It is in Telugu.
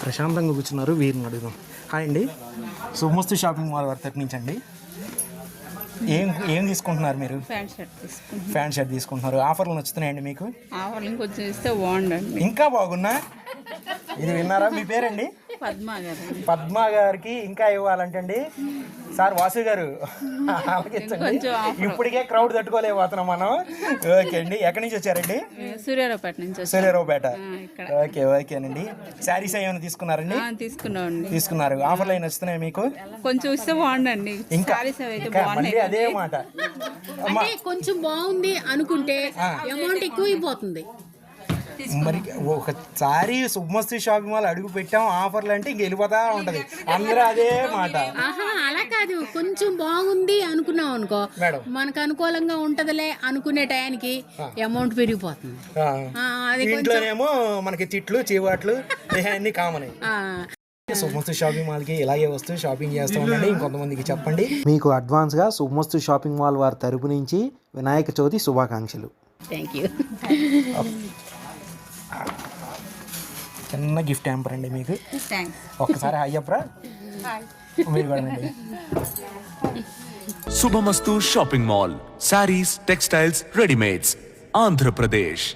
ప్రశాంతంగా కూర్చున్నారు, వీరిని అడుగుదాం. హాయ్ అండి, శుభమస్తు షాపింగ్ మాల్ వారి తరపు నుంచి అండి. ఏం తీసుకుంటున్నారు మీరు? ప్యాంట్ షర్ట్ తీసుకుంటున్నారు. ఆఫర్లు నచ్చుతున్నాయండి మీకు? ఆఫర్లు ఇంకొంచెం ఇస్తే బాగుండండి. ఇంకా బాగున్నా. ఇది విన్నారా? మీ పేరండి? పద్మ గారికి ఇంకా ఇవ్వాలంటే అండి సార్ వాసు గారు అలాగించండి. ఇప్పటికే క్రౌడ్ తట్టుకోలేకపోతున్నాం మనం. ఓకే అండి, ఎక్కడి నుంచి వచ్చారండి? సూర్యారావుపేట నుంచి. సూర్యారావుపేట. ఓకేనండి. శారీస్ ఏమైనా తీసుకున్నారండి? తీసుకున్నారు. ఆఫర్లు అయినా వస్తున్నాయి మీకు? కొంచెం ఇస్తే బాగుండండి. ఇంకా అదే మాట, కొంచెం బాగుంది అనుకుంటే అమౌంట్ ఎక్కువ అయిపోతుంది. మరి ఒకసారి శుభమస్తు షాపింగ్ మాల్ అడుగు పెట్టాం ఆఫర్లు అంటే ఇంక వెళ్ళిపోతా ఉంటది. అందరూ అదే మాట. అలా కాదు, కొంచెం బాగుంది అనుకున్నాం అనుకో, మనకు అనుకూలంగా ఉంటదిలే అనుకునే టయానికి అమౌంట్ పెరిగిపోతుంది. ఇంట్లోనేమో మనకి తిట్లు చీవాట్లు అన్ని కామన్. శుభమస్తు షాపింగ్ మాల్కి ఇలాగే వస్తూ షాపింగ్ చేస్తూ ఉండండి. ఇంకొంతమందికి చెప్పండి. మీకు అడ్వాన్స్గా శుభమస్తు షాపింగ్ మాల్ వారి తరపు నుంచి వినాయక చవితి శుభాకాంక్షలు. Thank you. చిన్న గిఫ్ట్ హ్యాంపర్ అండి మీకు. ఒక్కసారి హాయ్ చెప్పరా? మీరు కూడా అండి. శుభమస్తు shopping mall, saris, textiles, readymades, Andhra Pradesh.